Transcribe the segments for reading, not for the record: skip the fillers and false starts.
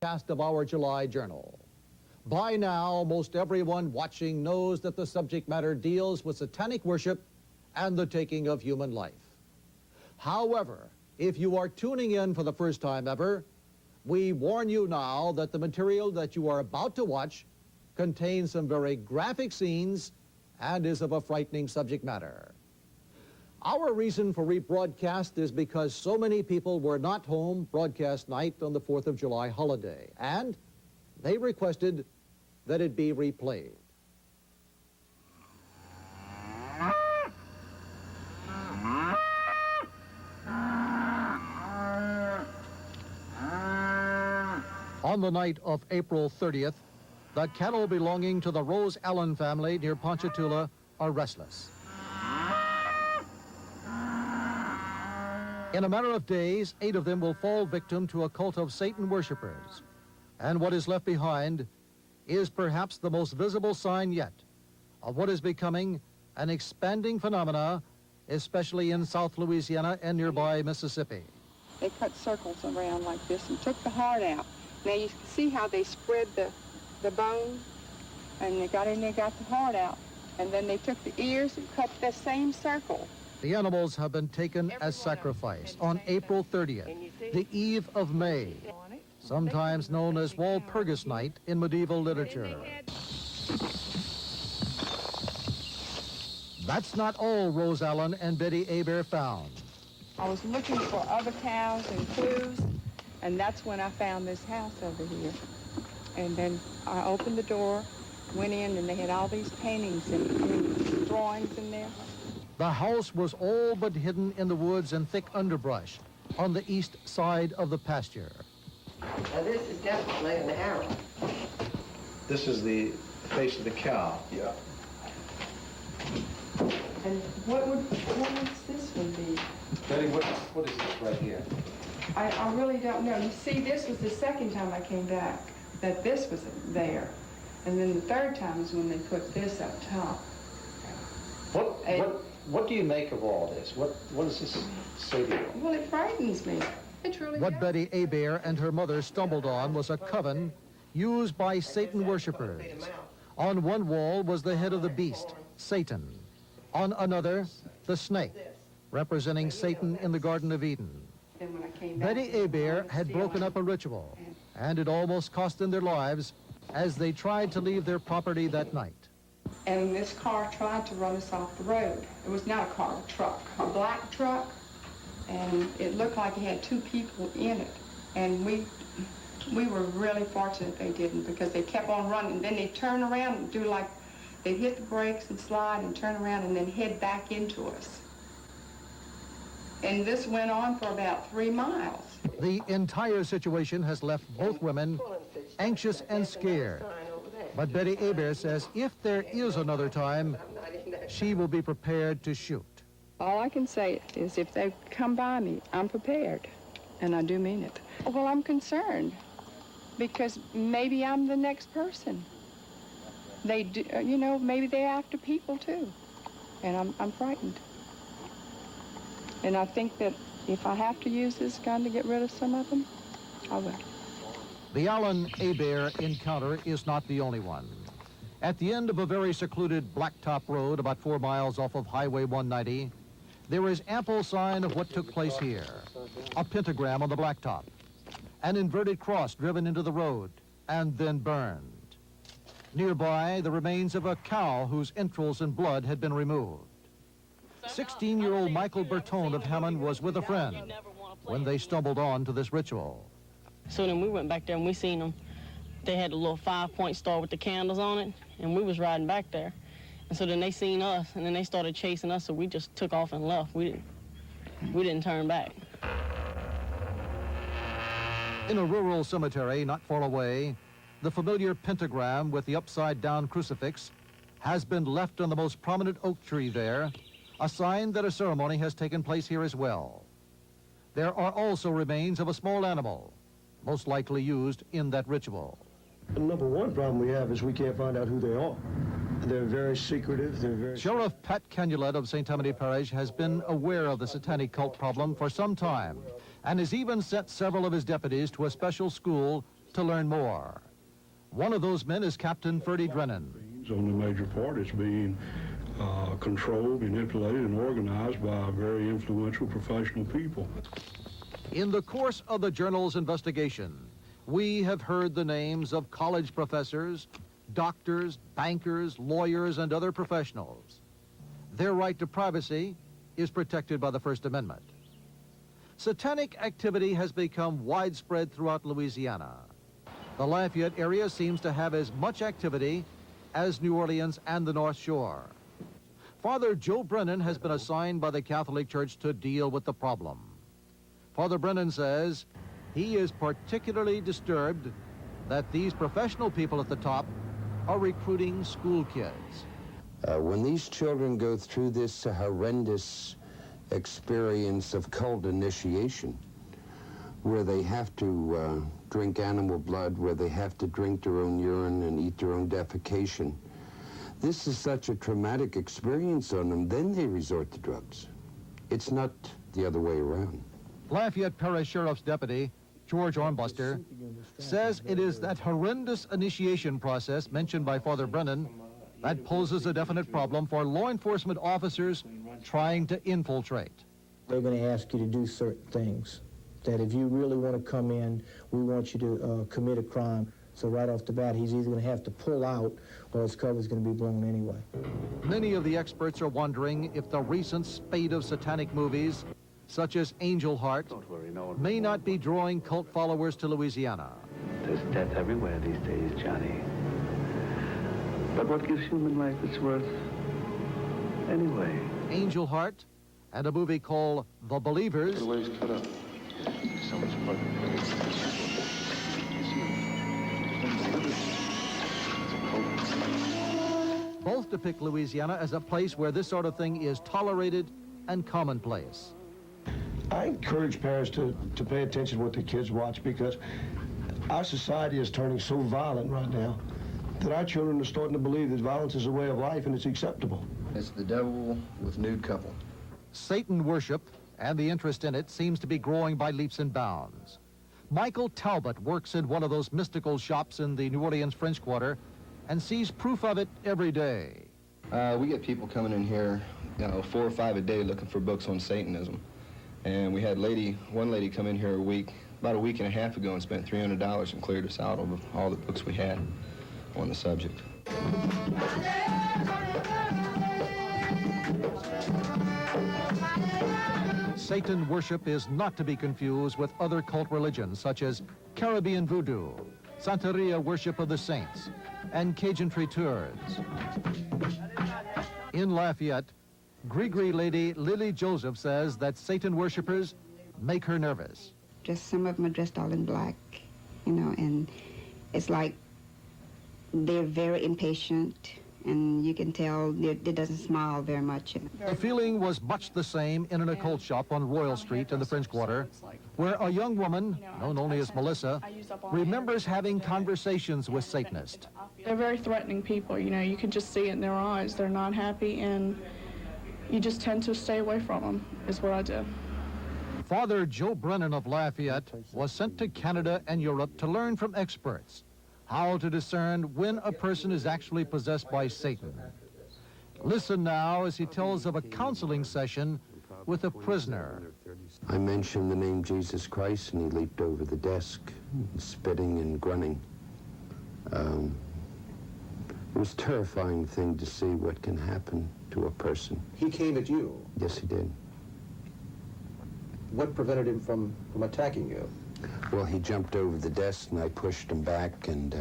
broadcast of our July journal. By now, most everyone watching knows that the subject matter deals with satanic worship and the taking of human life. However, if you are tuning in for the first time ever, we warn you now that the material that you are about to watch contains some very graphic scenes and is of a frightening subject matter. Our reason for rebroadcast is because so many people were not home broadcast night on the 4th of July holiday, and they requested that it be replayed. On the night of April 30th, the cattle belonging to the Rose Allen family near Ponchatoula are restless. In a matter of days, 8 of them will fall victim to a cult of Satan worshipers. And what is left behind is perhaps the most visible sign yet of what is becoming an expanding phenomena, especially in South Louisiana and nearby Mississippi. They cut circles around like this and took the heart out. Now you can see how they spread the bone, and they got in there, got the heart out. And then they took the ears and cut the same circle. The animals have been taken as sacrifice on April 30th, the eve of May, sometimes known as Walpurgis Night in medieval literature. That's not all Rose Allen and Betty Hebert found. I was looking for other cows and clues, and that's when I found this house over here. And then I opened the door, went in, and they had all these paintings and drawings in there. The house was all but hidden in the woods and thick underbrush on the east side of the pasture. Now this is definitely an arrow. This is the face of the cow. Yeah. And what would this one be? Betty, what is this right here? I really don't know. You see, this was the second time I came back that this was there. And then the third time is when they put this up top. What do you make of all this? What does this say to you? Well, it frightens me. It truly What does. Betty Hebert and her mother stumbled on was a coven used by Satan worshipers. On one wall was the head of the beast, Satan. On another, the snake, representing Satan in the Garden of Eden. Then when I came back, Betty Hebert had broken up a ritual, and it almost cost them their lives as they tried to leave their property that night. And this car tried to run us off the road. It was not a car, a truck, a black truck, and it looked like it had 2 people in it. And we were really fortunate they didn't, because they kept on running. Then they turn around and do like, they hit the brakes and slide and turn around and then head back into us. And this went on for about 3 miles. The entire situation has left both women anxious and scared. But Betty Hebert says if there is another time, she will be prepared to shoot. All I can say is if they come by me, I'm prepared, and I do mean it. Well, I'm concerned because maybe I'm the next person. They do, you know, maybe they're after people too, and I'm frightened. And I think that if I have to use this gun to get rid of some of them, I will. The Allen Hebert encounter is not the only one. At the end of a very secluded blacktop road about 4 miles off of Highway 190, there is ample sign of what took place here. A pentagram on the blacktop, an inverted cross driven into the road and then burned. Nearby, the remains of a cow whose entrails and blood had been removed. 16-year-old Michael Bertone of Hammond was with a friend when they stumbled on to this ritual. So then we went back there and we seen them. They had a little 5-point star with the candles on it, and we was riding back there. And so then they seen us, and then they started chasing us, so we just took off and left. We didn't turn back. In a rural cemetery not far away, the familiar pentagram with the upside-down crucifix has been left on the most prominent oak tree there, a sign that a ceremony has taken place here as well. There are also remains of a small animal, most likely used in that ritual. The number one problem we have is we can't find out who they are. They're very secretive. They're very... Sheriff Pat Canulet of St. Tammany Parish has been aware of the satanic cult problem for some time and has even sent several of his deputies to a special school to learn more. One of those men is Captain Ferdy Drennan. On the major part, it's being controlled, manipulated, and organized by very influential professional people. In the course of the Journal's investigation, we have heard the names of college professors, doctors, bankers, lawyers, and other professionals. Their right to privacy is protected by the First Amendment. Satanic activity has become widespread throughout Louisiana. The Lafayette area seems to have as much activity as New Orleans and the North Shore. Father Joe Brennan has been assigned by the Catholic Church to deal with the problem. Father Brennan says he is particularly disturbed that these professional people at the top are recruiting school kids. When these children go through this horrendous experience of cult initiation, where they have to drink animal blood, where they have to drink their own urine and eat their own defecation, this is such a traumatic experience on them, then they resort to drugs. It's not the other way around. Lafayette Parish Sheriff's Deputy George Armbuster says it is that horrendous initiation process mentioned by Father Brennan that poses a definite problem for law enforcement officers trying to infiltrate. They're going to ask you to do certain things, that if you really want to come in, we want you to commit a crime. So right off the bat, he's either going to have to pull out or his cover's going to be blown anyway. Many of the experts are wondering if the recent spate of satanic movies, such as Angel Heart, may not be drawing cult followers to Louisiana. There's death everywhere these days, Johnny. But what gives human life its worth anyway? Angel Heart and a movie called The Believers both depict Louisiana as a place where this sort of thing is tolerated and commonplace. I encourage parents to pay attention to what their kids watch, because our society is turning so violent right now that our children are starting to believe that violence is a way of life and it's acceptable. It's the devil with nude couple. Satan worship and the interest in it seems to be growing by leaps and bounds. Michael Talbot works in one of those mystical shops in the New Orleans French Quarter and sees proof of it every day. We get people coming in here, 4 or 5 a day looking for books on Satanism. And we had one lady come in here about a week and a half ago and spent $300 and cleared us out of all the books we had on the subject. Satan worship is not to be confused with other cult religions such as Caribbean voodoo, Santeria worship of the saints, and Cajun traiteurs. In Lafayette, Grigri lady Lily Joseph says that Satan worshipers make her nervous. Just some of them are dressed all in black, and it's like they're very impatient, and you can tell it doesn't smile very much. The feeling was much the same in an occult shop on Royal Street in the French Quarter, where a young woman, known only as Melissa, remembers having conversations with Satanists. They're very threatening people, you can just see it in their eyes. They're not happy, and you just tend to stay away from them, is what I did. Father Joe Brennan of Lafayette was sent to Canada and Europe to learn from experts how to discern when a person is actually possessed by Satan. Listen now as he tells of a counseling session with a prisoner. I mentioned the name Jesus Christ, and he leaped over the desk, spitting and grunting. It was a terrifying thing to see what can happen to a person. He came at you? Yes, he did. What prevented him from attacking you? Well, he jumped over the desk, and I pushed him back, and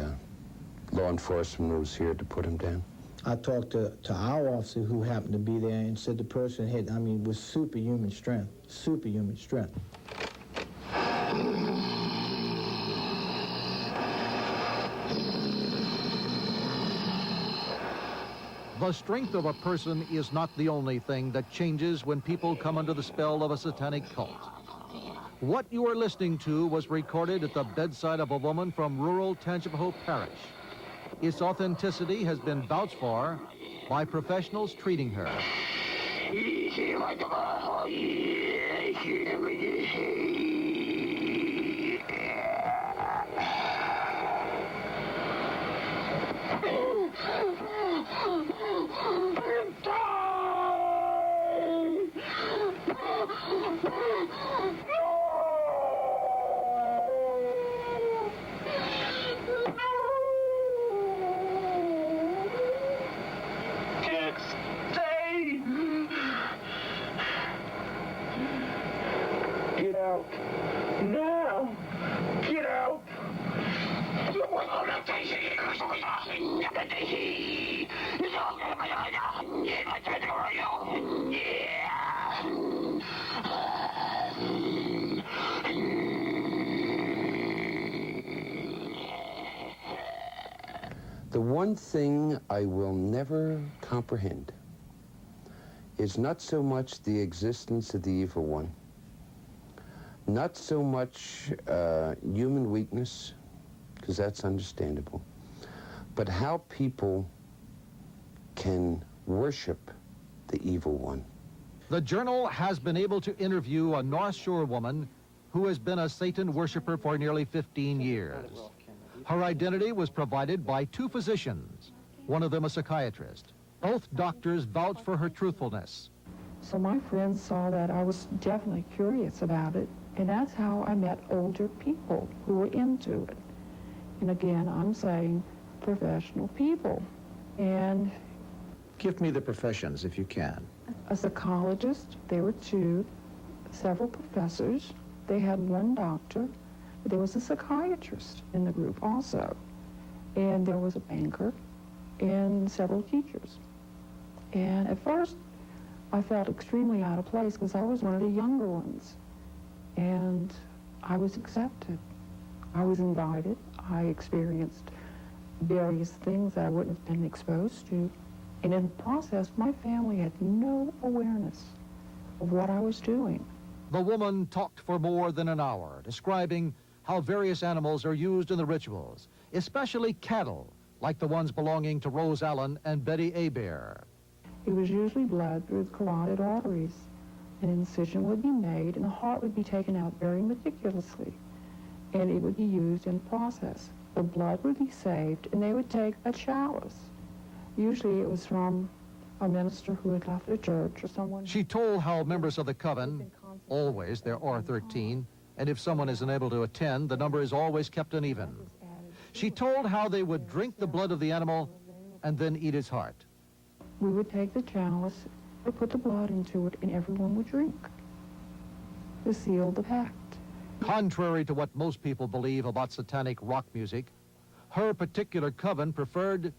law enforcement was here to put him down. I talked to our officer who happened to be there and said the person had, was superhuman strength, superhuman strength. The strength of a person is not the only thing that changes when people come under the spell of a satanic cult. What you are listening to was recorded at the bedside of a woman from rural Tangipahoa Parish. Its authenticity has been vouched for by professionals treating her. The one thing I will never comprehend is not so much the existence of the evil one, not so much human weakness, because that's understandable, but how people can worship the evil one. The Journal has been able to interview a North Shore woman who has been a Satan worshiper for nearly 15 years. Her identity was provided by two physicians, one of them a psychiatrist. Both doctors vouched for her truthfulness. So my friends saw that I was definitely curious about it, and that's how I met older people who were into it. And again, I'm saying professional people. And Give me the professions if you can. a psychologist, there were two, several professors, they had one doctor, there was a psychiatrist in the group also, and there was a banker and several teachers. And at first, I felt extremely out of place because I was one of the younger ones. And I was accepted. I was invited. I experienced various things that I wouldn't have been exposed to. And in the process, my family had no awareness of what I was doing. The woman talked for more than an hour, describing how various animals are used in the rituals, especially cattle, like the ones belonging to Rose Allen and Betty Hebert. It was usually blood through the carotid arteries. An incision would be made and the heart would be taken out very meticulously, and it would be used in the process. The blood would be saved and they would take a chalice. Usually it was from a minister who had left the church or someone. She told how members of the coven, always there are 13, and if someone is unable to attend, the number is always kept uneven. She told how they would drink the blood of the animal and then eat its heart. We would take the chalice, we put the blood into it, and everyone would drink to seal the pact. Contrary to what most people believe about satanic rock music, her particular coven preferred...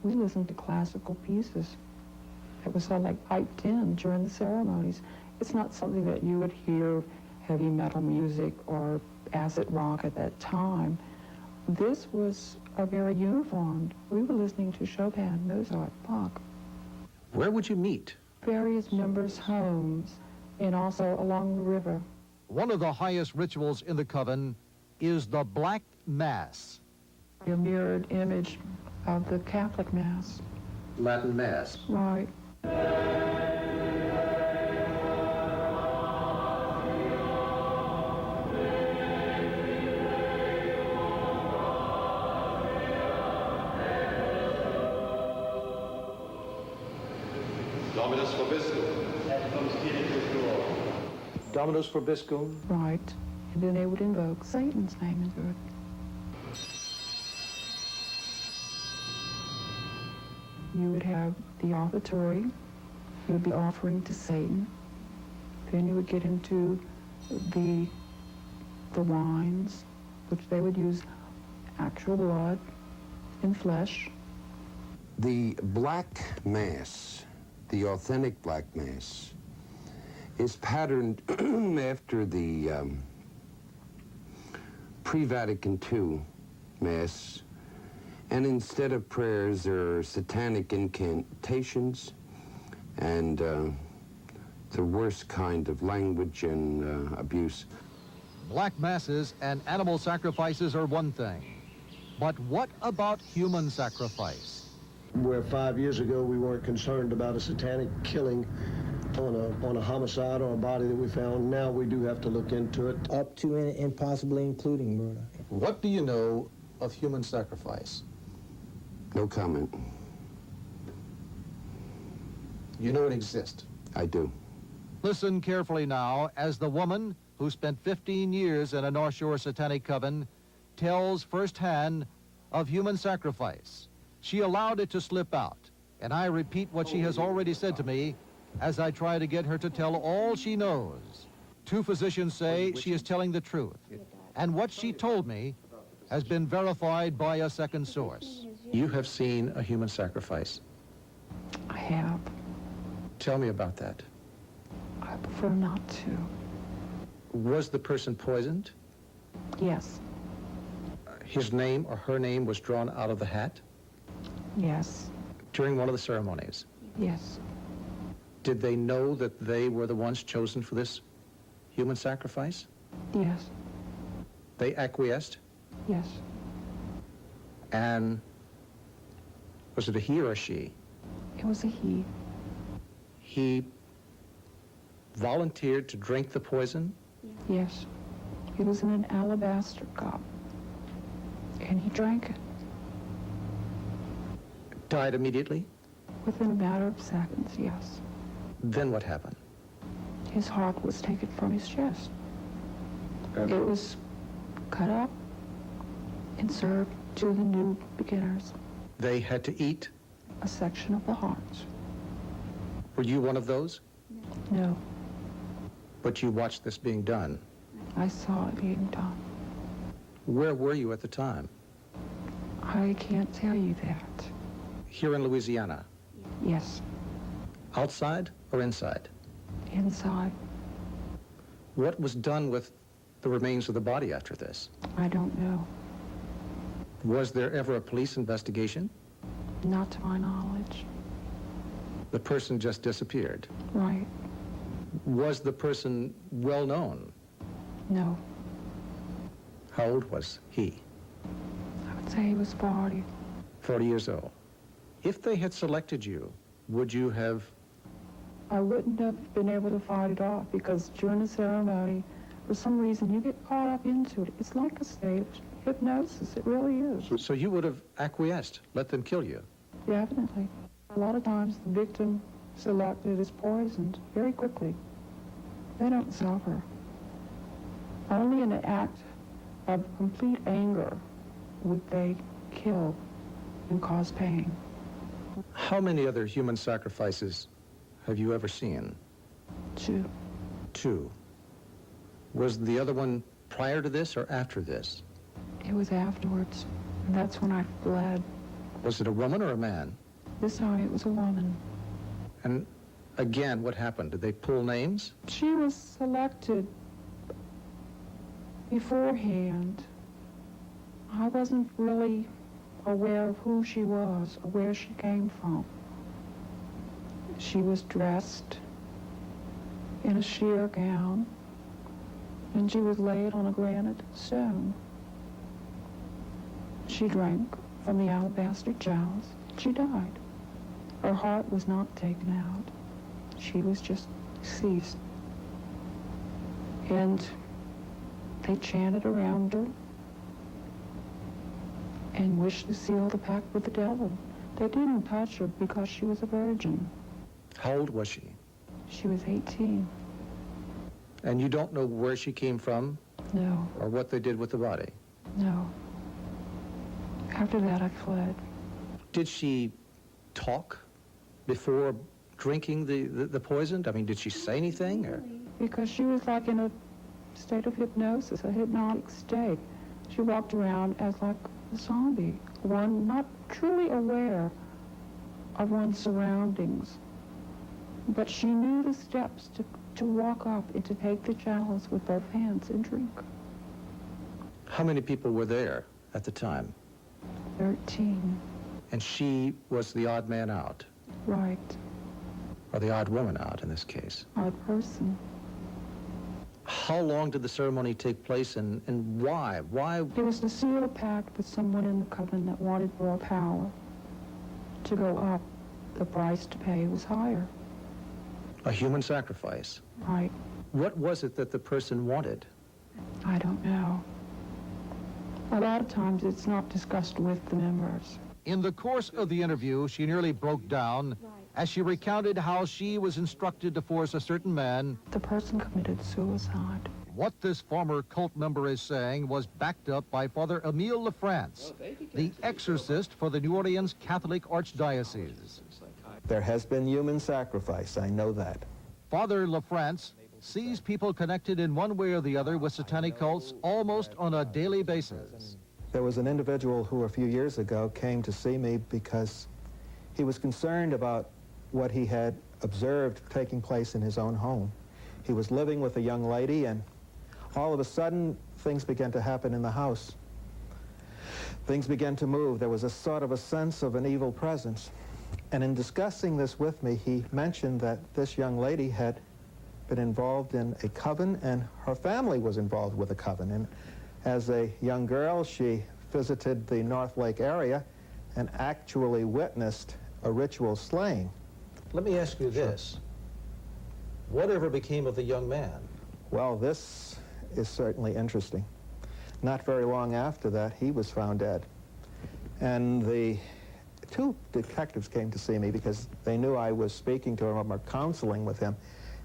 We listened to classical pieces. It was all like piped in during the ceremonies. It's not something that you would hear heavy metal music or acid rock at that time. This was a very uniformed. We were listening to Chopin, Mozart, Bach. Where would you meet? Various members' homes and also along the river. One of the highest rituals in the coven is the Black Mass. A mirrored image of the Catholic Mass. Latin Mass. Right. Dominus vobiscum. Dominus vobiscum. Right. And then they would invoke Satan's name into it. You would have the offertory. You would be offering to Satan. Then you would get into the wines, which they would use actual blood and flesh. The Black Mass, the authentic Black Mass, is patterned after the pre-Vatican II Mass, and instead of prayers, there are satanic incantations and the worst kind of language and abuse. Black masses and animal sacrifices are one thing, but what about human sacrifice? Where 5 years ago we weren't concerned about a satanic killing on a homicide or a body that we found, now we do have to look into it. Up to and possibly including murder. What do you know of human sacrifice? No comment. You know it exists. I do. Listen carefully now as the woman who spent 15 years in a North Shore satanic coven tells firsthand of human sacrifice. She allowed it to slip out, and I repeat what she has already said to me as I try to get her to tell all she knows. Two physicians say she is telling the truth, and what she told me has been verified by a second source. You have seen a human sacrifice. I have. Tell me about that. I prefer not to. Was the person poisoned? Yes. His name or her name was drawn out of the hat Yes. during one of the ceremonies. Yes. Did they know that they were the ones chosen for this human sacrifice? Yes. They acquiesced? Yes. And was it a he or a she? It was a he. He volunteered to drink the poison? Yes. It was in an alabaster cup. And he drank it. Died immediately? Within a matter of seconds, yes. Then what happened? His heart was taken from his chest. It was cut up and served to the new beginners. They had to eat? A section of the heart. Were you one of those? No. But you watched this being done? I saw it being done. Where were you at the time? I can't tell you that. Here in Louisiana? Yes. Outside or inside? Inside. What was done with the remains of the body after this? I don't know. Was there ever a police investigation? Not to my knowledge. The person just disappeared? Right. Was the person well known? No. How old was he? I would say he was 40. 40 years old. If they had selected you, would you have... I wouldn't have been able to fight it off because during the ceremony, for some reason, you get caught up into it. It's like a state of hypnosis. It really is. So you would have acquiesced, let them kill you? Definitely. A lot of times the victim selected is poisoned very quickly. They don't suffer. Only in an act of complete anger would they kill and cause pain. How many other human sacrifices have you ever seen? 2. 2. Was the other one prior to this or after this? It was afterwards, and that's when I fled. Was it a woman or a man? This time it was a woman. And again, what happened? Did they pull names? She was selected beforehand. I wasn't really aware of who she was or where she came from. She was dressed in a sheer gown, and she was laid on a granite stone. She drank from the alabaster chalice. She died. Her heart was not taken out. She was just seized. And they chanted around her and wished to seal the pact with the devil. They didn't touch her because she was a virgin. How old was she? She was 18. And you don't know where she came from? No. Or what they did with the body? No. After that, I fled. Did she talk before drinking the poison? I mean, did she say anything? Or? Because she was like in a state of hypnosis, a hypnotic state. She walked around as like a zombie, one not truly aware of one's surroundings. But she knew the steps to walk up and to take the chalice with both hands and drink. How many people were there at the time? 13. And she was the odd man out? Right. Or the odd woman out in this case? Odd person. How long did the ceremony take place and why? Why? It was to seal a pact with someone in the coven that wanted more power. To go up, the price to pay was higher. A human sacrifice? Right. What was it that the person wanted? I don't know. A lot of times it's not discussed with the members. In the course of the interview, she nearly broke down as she recounted how she was instructed to force a certain man. The person committed suicide. What this former cult member is saying was backed up by Father Emile LaFrance, the exorcist for the New Orleans Catholic Archdiocese. There has been human sacrifice, I know that. Father LaFrance sees people connected in one way or the other with satanic cults almost on a daily basis. There was an individual who a few years ago came to see me because he was concerned about what he had observed taking place in his own home. He was living with a young lady, and all of a sudden, things began to happen in the house. Things began to move. There was a sort of a sense of an evil presence. And in discussing this with me, he mentioned that this young lady had been involved in a coven, and her family was involved with a coven. And as a young girl, she visited the North Lake area and actually witnessed a ritual slaying. Let me ask you this. Whatever became of the young man? Well, this is certainly interesting. Not very long after that, he was found dead. And the two detectives came to see me because they knew I was speaking to him or counseling with him,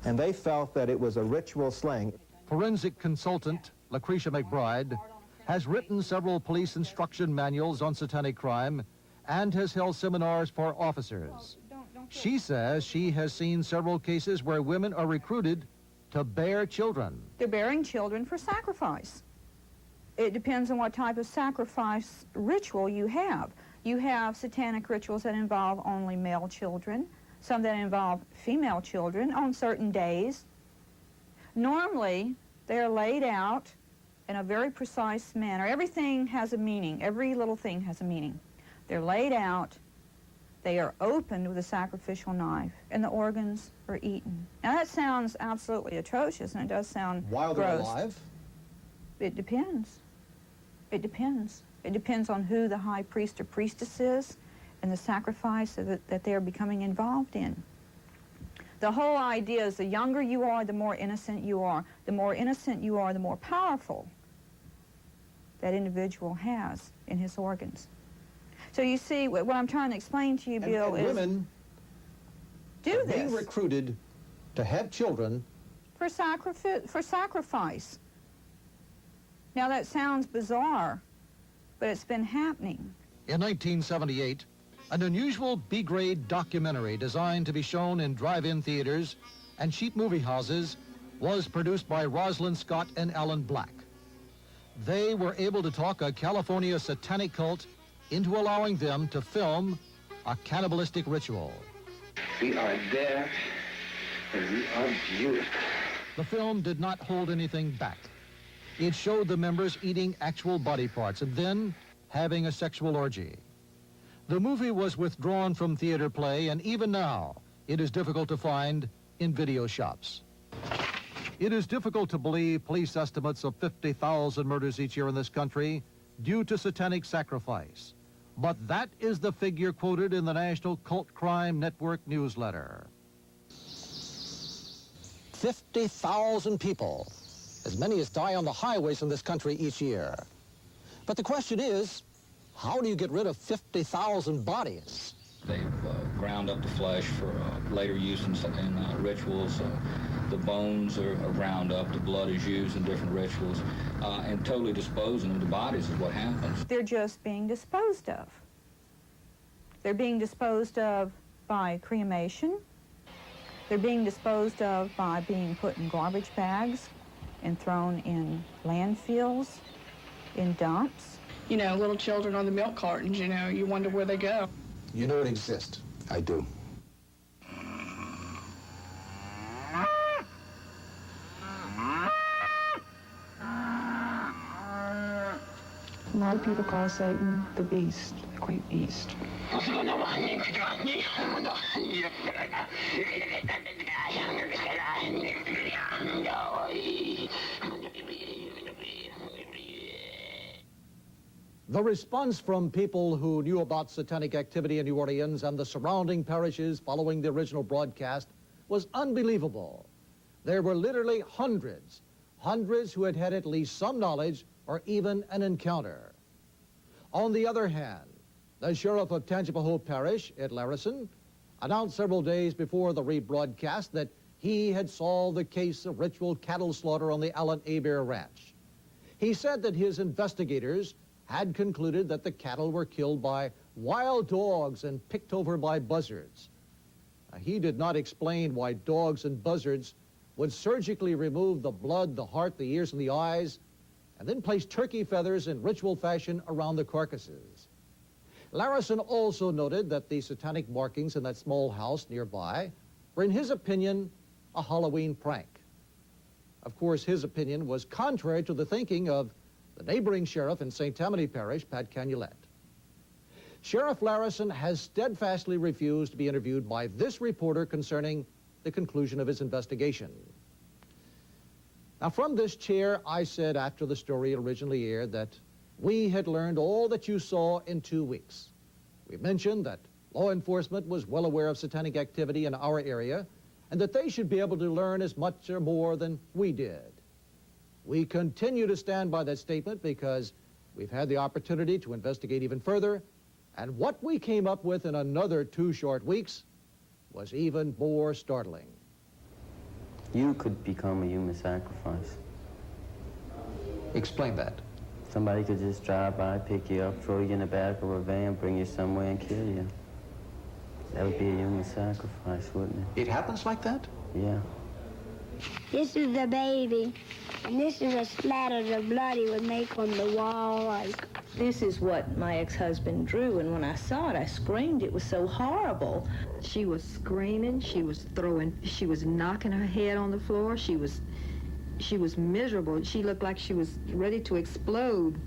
and they felt that it was a ritual slaying. Forensic consultant Lucretia McBride has written several police instruction manuals on satanic crime and has held seminars for officers. She says she has seen several cases where women are recruited to bear children. They're bearing children for sacrifice. It depends on what type of sacrifice ritual you have. You have satanic rituals that involve only male children, some that involve female children on certain days. Normally, they're laid out in a very precise manner. Everything has a meaning. Every little thing has a meaning. They're laid out. They are opened with a sacrificial knife, and the organs are eaten. Now, that sounds absolutely atrocious, and it does sound While gross. they're alive? It depends. It depends. It depends on who the high priest or priestess is and the sacrifice that they're becoming involved in. The whole idea is the younger you are, the more innocent you are. The more innocent you are, the more powerful that individual has in his organs. So you see, what I'm trying to explain to you, Bill, and is women do are this being recruited to have children for sacrifice. Now that sounds bizarre, but it's been happening. In 1978, an unusual B-grade documentary designed to be shown in drive-in theaters and cheap movie houses was produced by Rosalind Scott and Alan Black. They were able to talk a California satanic cult into allowing them to film a cannibalistic ritual. We are there, and we are beautiful. The film did not hold anything back. It showed the members eating actual body parts and then having a sexual orgy. The movie was withdrawn from theater play, and even now, it is difficult to find in video shops. It is difficult to believe police estimates of 50,000 murders each year in this country due to satanic sacrifice. But that is the figure quoted in the National Cult Crime Network newsletter. 50,000 people, as many as die on the highways in this country each year. But the question is, how do you get rid of 50,000 bodies? They've ground up the flesh for later use in rituals. The bones are ground up, the blood is used in different rituals, and totally disposing of the bodies is what happens. They're just being disposed of. They're being disposed of by cremation. They're being disposed of by being put in garbage bags and thrown in landfills, in dumps. You know, little children on the milk cartons, you know, you wonder where they go. You know it exists. I do. A lot of people call Satan the beast, the great beast. The response from people who knew about satanic activity in New Orleans and the surrounding parishes following the original broadcast was unbelievable. There were literally hundreds who had had at least some knowledge or even an encounter. On the other hand, the sheriff of Tangipahoa Parish, Ed Larison, announced several days before the rebroadcast that he had solved the case of ritual cattle slaughter on the Allen Abear Ranch. He said that his investigators had concluded that the cattle were killed by wild dogs and picked over by buzzards. He did not explain why dogs and buzzards would surgically remove the blood, the heart, the ears, and the eyes and then placed turkey feathers in ritual fashion around the carcasses. Larison also noted that the satanic markings in that small house nearby were, in his opinion, a Halloween prank. Of course, his opinion was contrary to the thinking of the neighboring sheriff in St. Tammany Parish, Pat Canulet. Sheriff Larison has steadfastly refused to be interviewed by this reporter concerning the conclusion of his investigation. Now, from this chair, I said after the story originally aired that we had learned all that you saw in 2 weeks. We mentioned that law enforcement was well aware of satanic activity in our area and that they should be able to learn as much or more than we did. We continue to stand by that statement because we've had the opportunity to investigate even further, and what we came up with in another 2 short weeks was even more startling. You could become a human sacrifice. Explain that. Somebody could just drive by, pick you up, throw you in the back of a van, bring you somewhere and kill you. That would be a human sacrifice, wouldn't it? It happens like that? Yeah. This is the baby, and this is a splatter the blood he would make on the wall. Like, this is what my ex-husband drew, and when I saw it, I screamed. It was so horrible. She was screaming. She was throwing. She was knocking her head on the floor. She was miserable. She looked like she was ready to explode.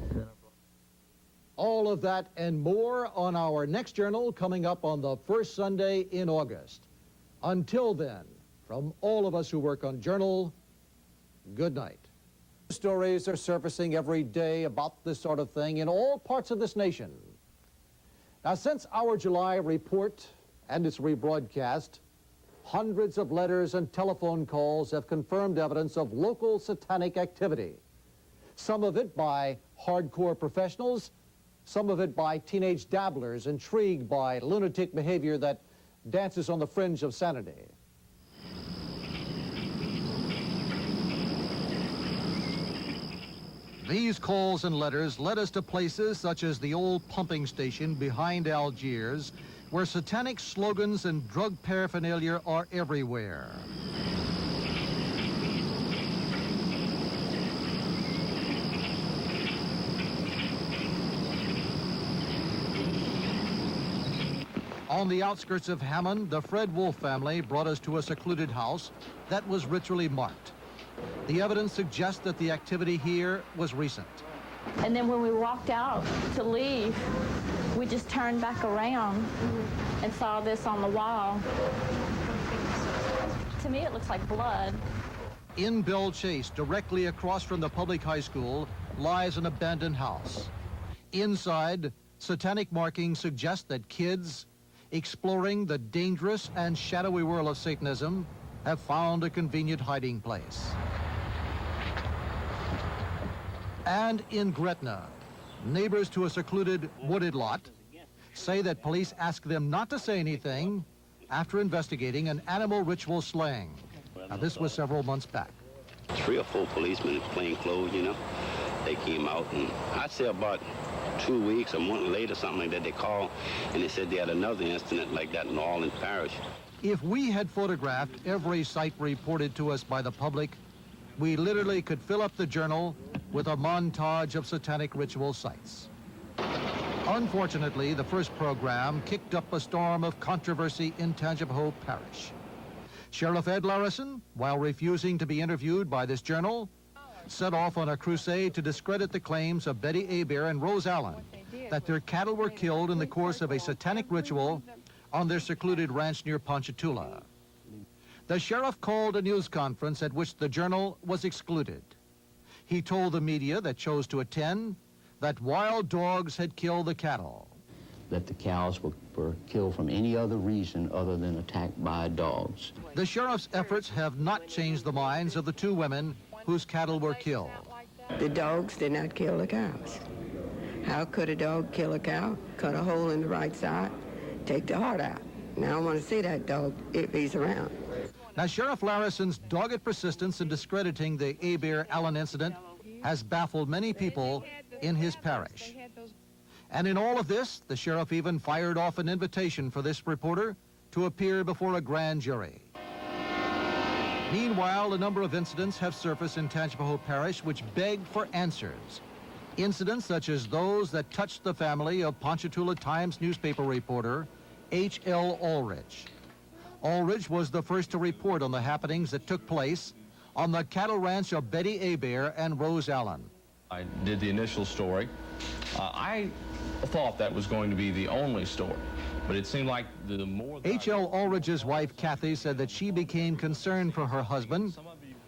All of that and more on our next journal coming up on the first Sunday in August. Until then, from all of us who work on Journal, good night. Stories are surfacing every day about this sort of thing in all parts of this nation. Now, since our July report and its rebroadcast, hundreds of letters and telephone calls have confirmed evidence of local satanic activity. Some of it by hardcore professionals, some of it by teenage dabblers intrigued by lunatic behavior that dances on the fringe of sanity. These calls and letters led us to places such as the old pumping station behind Algiers, where satanic slogans and drug paraphernalia are everywhere. On the outskirts of Hammond, the Fred Wolf family brought us to a secluded house that was ritually marked. The evidence suggests that the activity here was recent. And then when we walked out to leave, we just turned back around and saw this on the wall. To me, it looks like blood. In Belle Chase, directly across from the public high school, lies an abandoned house. Inside, satanic markings suggest that kids, exploring the dangerous and shadowy world of Satanism, have found a convenient hiding place. And in Gretna, neighbors to a secluded wooded lot say that police ask them not to say anything after investigating an animal ritual slaying. Now, this was several months back. 3 or 4 policemen in plain clothes, you know, they came out, and I'd say about 2 weeks or a month later, something like that, they called, and they said they had another incident like that in New Orleans Parish. If we had photographed every site reported to us by the public, we literally could fill up the journal with a montage of satanic ritual sites. Unfortunately, the first program kicked up a storm of controversy in Tangipahoa Parish. Sheriff Ed Larison, while refusing to be interviewed by this journal, set off on a crusade to discredit the claims of Betty Hebert and Rose Allen that their cattle were killed in the course of a satanic ritual on their secluded ranch near Ponchatoula. The sheriff called a news conference at which the journal was excluded. He told the media that chose to attend that wild dogs had killed the cattle. That the cows were killed from any other reason other than attacked by dogs. The sheriff's efforts have not changed the minds of the 2 women whose cattle were killed. The dogs did not kill the cows. How could a dog kill a cow? Cut a hole in the right side, take the heart out. Now I want to see that dog if he's around. Now, Sheriff Larison's dogged persistence in discrediting the Hebert-Allen incident has baffled many people in his parish. And in all of this, the sheriff even fired off an invitation for this reporter to appear before a grand jury. Meanwhile, a number of incidents have surfaced in Tangipahoa Parish which beg for answers. Incidents such as those that touched the family of Ponchatoula Times newspaper reporter H.L. Ulrich. Ulrich was the first to report on the happenings that took place on the cattle ranch of Betty Hebert and Rose Allen. I did the initial story. I thought that was going to be the only story, but it seemed like the more... H.L. Ulrich's wife, Kathy, said that she became concerned for her husband,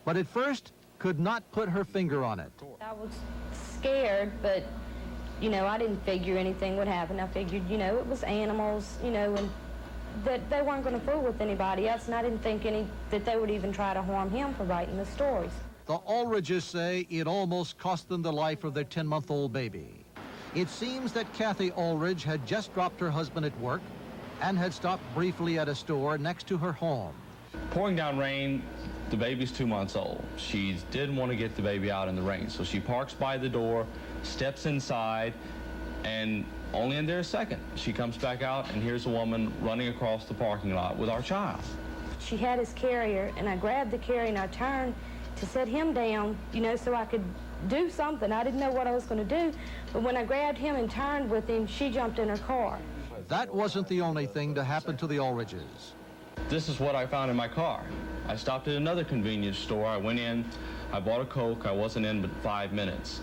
but at first could not put her finger on it. I was scared, but, you know, I didn't figure anything would happen. I figured, you know, it was animals, you know, and that they weren't going to fool with anybody else, and I didn't think that they would even try to harm him for writing the stories. The Ulriches say it almost cost them the life of their 10-month-old baby. It seems that Kathy Ulrich had just dropped her husband at work and had stopped briefly at a store next to her home. Pouring down rain, the baby's 2 months old. She didn't want to get the baby out in the rain, so she parks by the door, steps inside, and only in there a second, she comes back out and here's a woman running across the parking lot with our child. She had his carrier, and I grabbed the carrier and I turned to set him down, you know, so I could do something. I didn't know what I was going to do, but when I grabbed him and turned with him, she jumped in her car. That wasn't the only thing to happen to the Ulriches. This is what I found in my car. I stopped at another convenience store. I went in, I bought a Coke. I wasn't in but 5 minutes.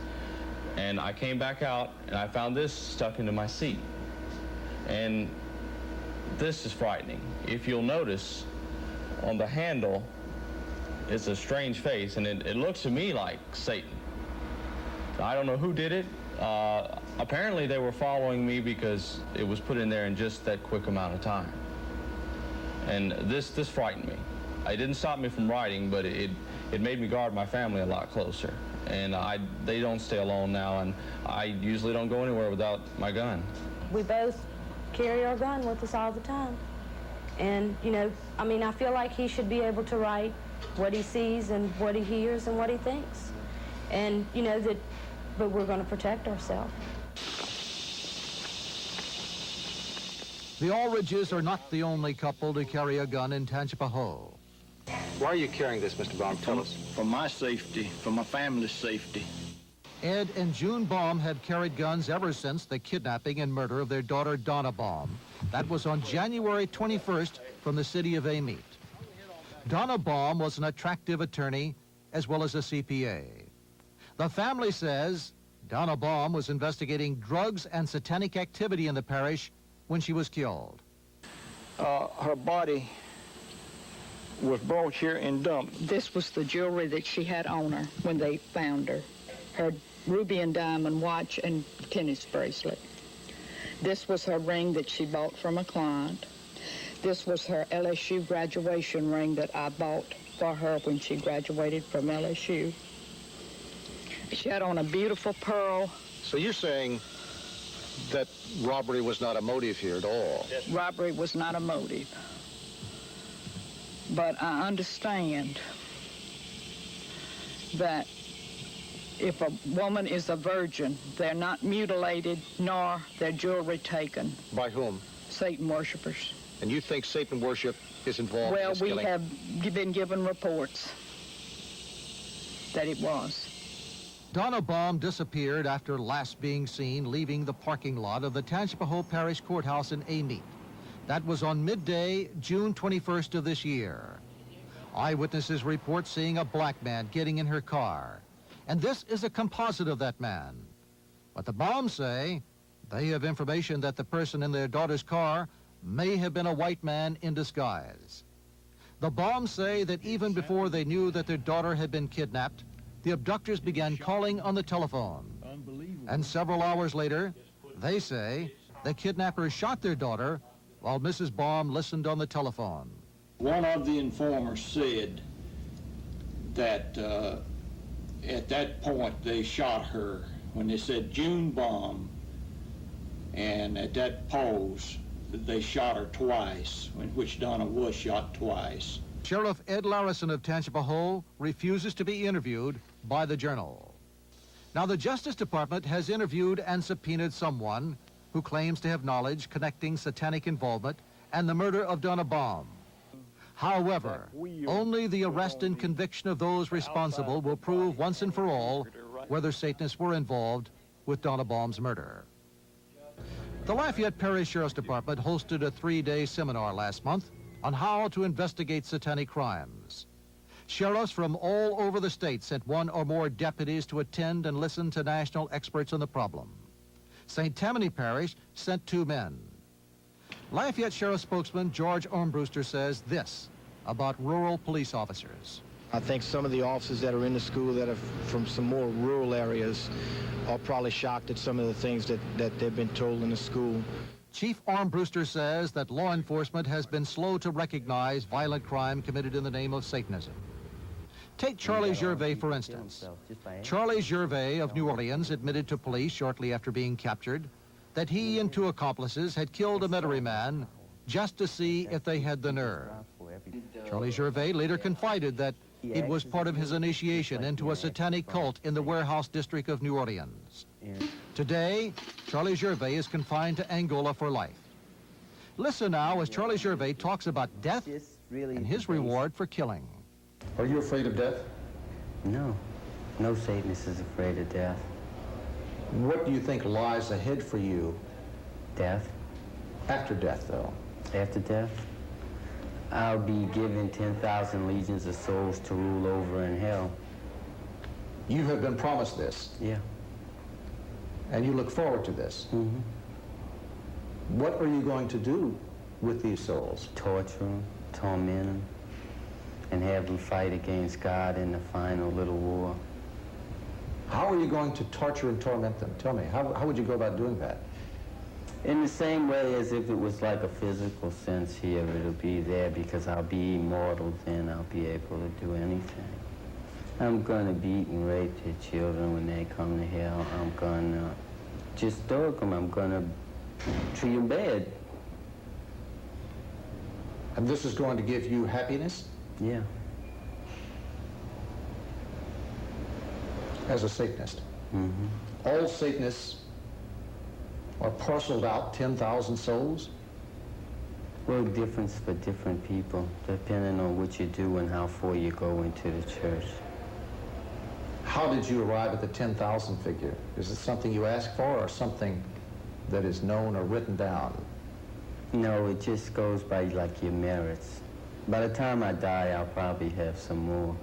And I came back out and I found this stuck into my seat. And this is frightening. If you'll notice, on the handle, it's a strange face, and it looks to me like Satan. I don't know who did it. Apparently they were following me because it was put in there in just that quick amount of time. And this frightened me. It didn't stop me from writing, but it made me guard my family a lot closer. And they don't stay alone now, and I usually don't go anywhere without my gun. We both carry our gun with us all the time. And, you know, I mean, I feel like he should be able to write what he sees and what he hears and what he thinks. And, you know, but we're going to protect ourselves. The Ulriches are not the only couple to carry a gun in Tangipahoa. Why are you carrying this, Mr. Baum? Tell us. For my safety, for my family's safety. Ed and June Baum had carried guns ever since the kidnapping and murder of their daughter, Donna Baum. That was on January 21st from the city of Amite. Donna Baum was an attractive attorney as well as a CPA. The family says Donna Baum was investigating drugs and satanic activity in the parish when she was killed. Her body was brought here and dumped. This was the jewelry that she had on her when they found her. Her ruby and diamond watch and tennis bracelet. This was her ring that she bought from a client. This was her LSU graduation ring that I bought for her when she graduated from LSU. She had on a beautiful pearl. So you're saying that robbery was not a motive here at all? Robbery was not a motive. But I understand that if a woman is a virgin, they're not mutilated nor their jewelry taken. By whom? Satan worshipers. And you think Satan worship is involved in this killing? Well, we have been given reports that it was. Donna Baum disappeared after last being seen leaving the parking lot of the Tangipahoa Parish Courthouse in Amite. That was on midday, June 21st of this year. Eyewitnesses report seeing a black man getting in her car. And this is a composite of that man. But the Baums say they have information that the person in their daughter's car may have been a white man in disguise. The Baums say that even before they knew that their daughter had been kidnapped, the abductors began calling on the telephone. And several hours later, they say the kidnappers shot their daughter while Mrs. Baum listened on the telephone. One of the informers said that at that point they shot her when they said June Baum, and at that pause they shot her twice, in which Donna was shot twice. Sheriff Ed Larison of Tangipahoa refuses to be interviewed by the Journal. Now, the Justice Department has interviewed and subpoenaed someone who claims to have knowledge connecting satanic involvement and the murder of Donna Baum. However, only the arrest and conviction of those responsible will prove once and for all whether Satanists were involved with Donna Baum's murder. The Lafayette Parish Sheriff's Department hosted a 3-day seminar last month on how to investigate satanic crimes. Sheriffs from all over the state sent 1 or more deputies to attend and listen to national experts on the problem. St. Tammany Parish sent 2 men. Lafayette Sheriff spokesman George Armbruster says this about rural police officers. I think some of the officers that are in the school that are from some more rural areas are probably shocked at some of the things that they've been told in the school. Chief Armbruster says that law enforcement has been slow to recognize violent crime committed in the name of Satanism. Take Charlie Gervais, for instance. Charlie Gervais of New Orleans admitted to police shortly after being captured that he and 2 accomplices had killed a Metairie man just to see if they had the nerve. Charlie Gervais later confided that it was part of his initiation into a satanic cult in the Warehouse District of New Orleans. Today, Charlie Gervais is confined to Angola for life. Listen now as Charlie Gervais talks about death and his reward for killing. Are you afraid of death? No. No Satanist is afraid of death. What do you think lies ahead for you? Death. After death, though? After death? I'll be given 10,000 legions of souls to rule over in hell. You have been promised this? Yeah. And you look forward to this? Mm-hmm. What are you going to do with these souls? Torture them, torment them, and have them fight against God in the final little war. How are you going to torture and torment them? Tell me, how would you go about doing that? In the same way as if it was like a physical sense here, it'll be there because I'll be immortal, then I'll be able to do anything. I'm gonna beat and rape their children when they come to hell. I'm gonna just dog them. I'm gonna treat them bad. And this is going to give you happiness? Yeah. As a Satanist? Mm-hmm. All Satanists are parceled out 10,000 souls? Well, different for different people, depending on what you do and how far you go into the church. How did you arrive at the 10,000 figure? Is it something you asked for or something that is known or written down? No, it just goes by like your merits. By the time I die, I'll probably have some more.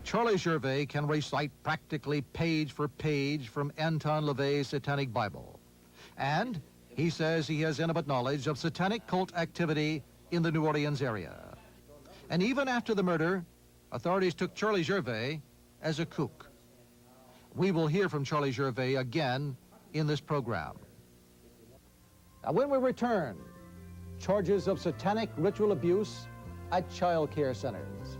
Charlie Gervais can recite practically page for page from Anton LaVey's Satanic Bible. And he says he has intimate knowledge of satanic cult activity in the New Orleans area. And even after the murder, authorities took Charlie Gervais as a kook. We will hear from Charlie Gervais again in this program. Now, when we return, charges of satanic ritual abuse at child care centers.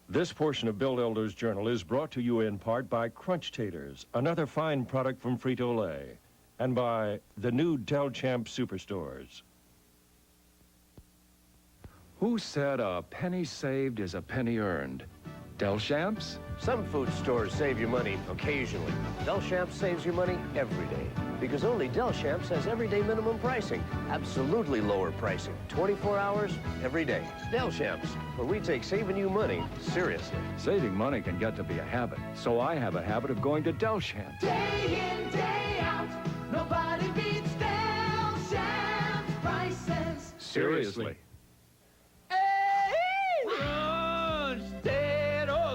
This portion of Bill Elder's Journal is brought to you in part by Crunch Taters, another fine product from Frito-Lay, and by the new Del Champ Superstores. Who said a penny saved is a penny earned? Del Champs? Some food stores save you money occasionally. Del Champs saves you money every day. Because only Del Champs has everyday minimum pricing. Absolutely lower pricing. 24 hours, every day. Del Champs, where we take saving you money seriously. Saving money can get to be a habit, so I have a habit of going to Del Champs. Day in, day out, nobody beats Del Champs prices. Seriously.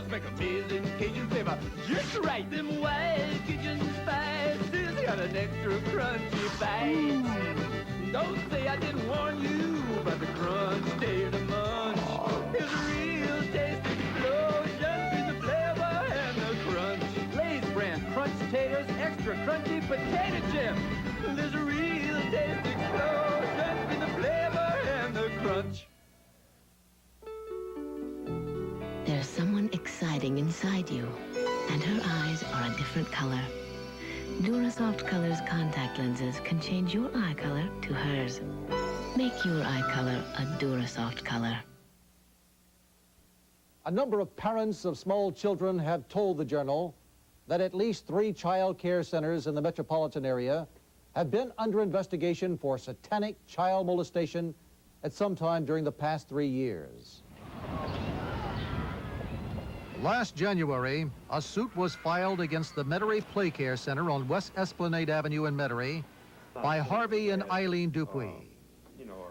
Make amazing Cajun flavor. Just right, them wild Cajun spices got an extra crunchy bite. Don't say I didn't warn you about the crunch tater munch. It's a real taste explosion in the flavor and the crunch. Lay's brand crunch taters, extra crunchy potato chips. There's a real taste explosion in the flavor and the crunch. There's someone exciting inside you, and her eyes are a different color. Durasoft Color's contact lenses can change your eye color to hers. Make your eye color a Durasoft color. A number of parents of small children have told the Journal that at least 3 child care centers in the metropolitan area have been under investigation for satanic child molestation at some time during the past 3 years. Last January, a suit was filed against the Metairie Play Care Center on West Esplanade Avenue in Metairie by Harvey and Eileen Dupuis.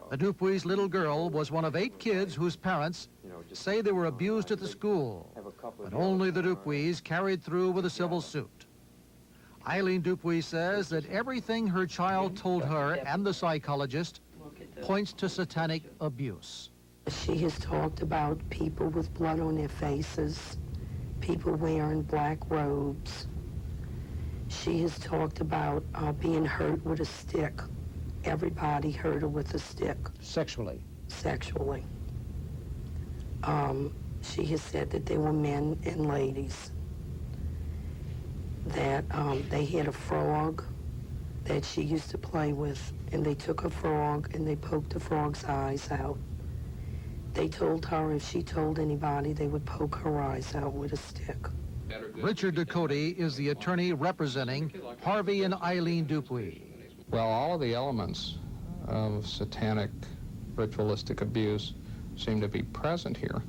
The Dupuis' little girl was one of 8 kids whose parents say they were abused at the school, but only the Dupuis carried through with a civil suit. Eileen Dupuis says that everything her child told her and the psychologist points to satanic abuse. She has talked about people with blood on their faces, people wearing black robes. She has talked about being hurt with a stick. Everybody hurt her with a stick. Sexually? Sexually. She has said that they were men and ladies. That they had a frog that she used to play with, and they took a frog and they poked the frog's eyes out. They told her if she told anybody, they would poke her eyes out with a stick. Richard Ducote is the attorney representing Harvey and Eileen Dupuis. Well, all of the elements of satanic ritualistic abuse seem to be present here.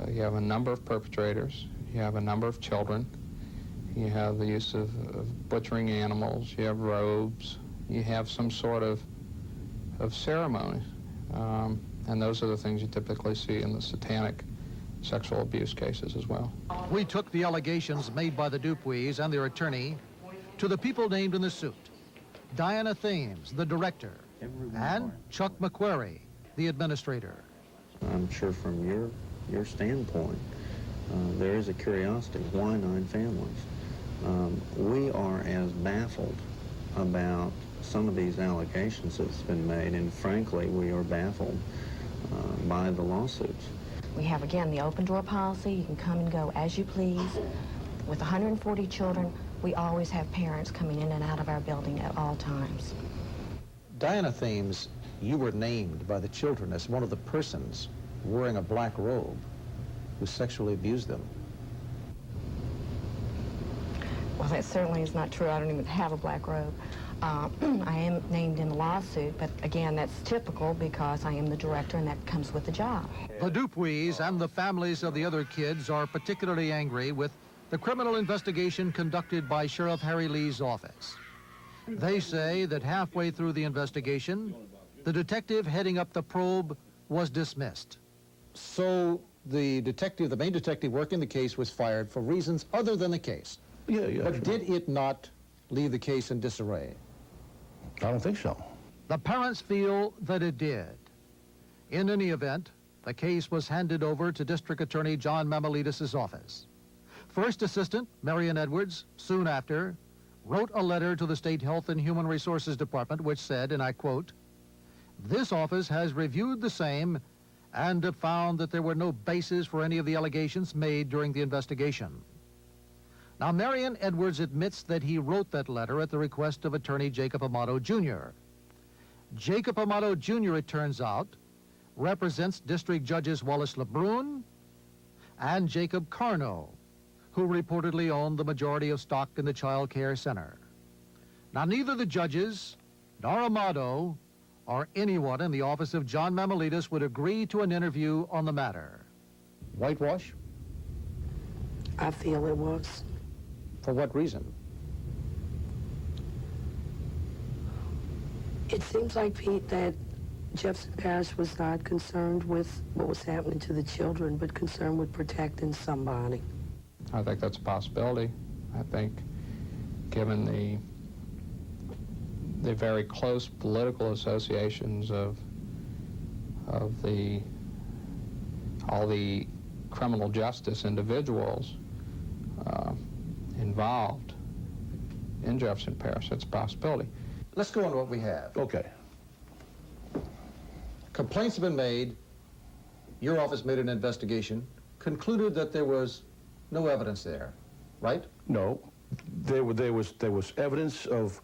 You have a number of perpetrators, you have a number of children, you have the use of butchering animals, you have robes, you have some sort of ceremony. And those are the things you typically see in the satanic sexual abuse cases as well. We took the allegations made by the Dupuis and their attorney to the people named in the suit. Diana Thames, the director, and Chuck McQuarrie, the administrator. I'm sure from your standpoint, there is a curiosity. Why 9 families? We are as baffled about some of these allegations that's been made, and frankly, we are baffled by the lawsuits. We have, again, the open door policy. You can come and go as you please. With 140 children, we always have parents coming in and out of our building at all times. Diana Thames, you were named by the children as one of the persons wearing a black robe who sexually abused them. Well, that certainly is not true. I don't even have a black robe. I am named in the lawsuit, but again, that's typical because I am the director and that comes with the job. The Dupuis and the families of the other kids are particularly angry with the criminal investigation conducted by Sheriff Harry Lee's office. They say that halfway through the investigation, the detective heading up the probe was dismissed. So the main detective working the case was fired for reasons other than the case. Yeah. But did it not leave the case in disarray? I don't think so. The parents feel that it did. In any event, the case was handed over to District Attorney John Mamalidis' office. First Assistant Marion Edwards, soon after, wrote a letter to the State Health and Human Resources Department which said, and I quote, "This office has reviewed the same and have found that there were no basis for any of the allegations made during the investigation." Now, Marion Edwards admits that he wrote that letter at the request of attorney Jacob Amato, Jr. Jacob Amato, Jr., it turns out, represents District Judges Wallace LeBrun and Jacob Carno, who reportedly owned the majority of stock in the Child Care Center. Now, neither the judges nor Amato or anyone in the office of John Mamalidis would agree to an interview on the matter. Whitewash? I feel it was. For what reason? It seems like, Pete, that Jefferson Parish was not concerned with what was happening to the children, but concerned with protecting somebody. I think that's a possibility. I think given the very close political associations of all the criminal justice individuals involved in Jefferson Parish, that's a possibility. Let's go on to what we have. Okay. Complaints have been made. Your office made an investigation, concluded that there was no evidence there, right? No. There was evidence of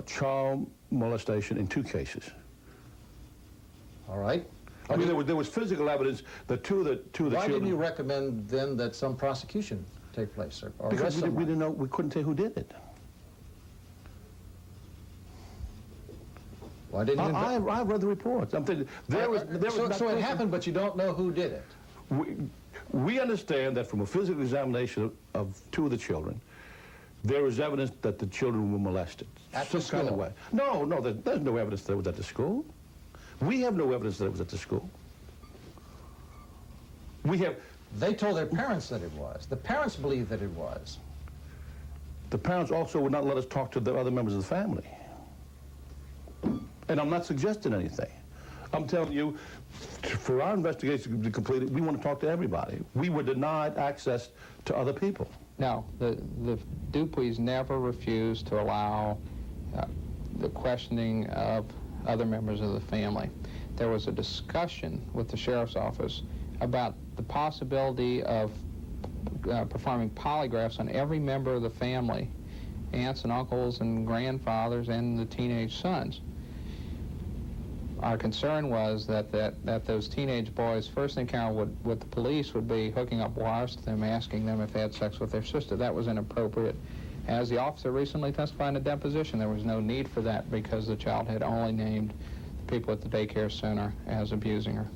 child molestation in 2 cases. All right. I mean, there was physical evidence that two of the children. Why didn't you recommend then that some prosecution take place, or because arrest we didn't know, we couldn't tell who did it. Why didn't you? I've read the reports. I'm thinking, so it happened, but you don't know who did it. We understand that from a physical examination of two of the children, there is evidence that the children were molested. At the school? Kind of way. No, there's no evidence that it was at the school. We have no evidence that it was at the school. They told their parents that it was. The parents believed that it was. The parents also would not let us talk to the other members of the family. And I'm not suggesting anything. I'm telling you, for our investigation to be completed, we want to talk to everybody. We were denied access to other people. No, the Dupuis never refused to allow the questioning of other members of the family. There was a discussion with the sheriff's office about the possibility of performing polygraphs on every member of the family, aunts and uncles and grandfathers and the teenage sons. Our concern was that those teenage boys' first encounter with the police would be hooking up wires to them, asking them if they had sex with their sister. That was inappropriate. As the officer recently testified in a deposition, there was no need for that because the child had only named the people at the daycare center as abusing her.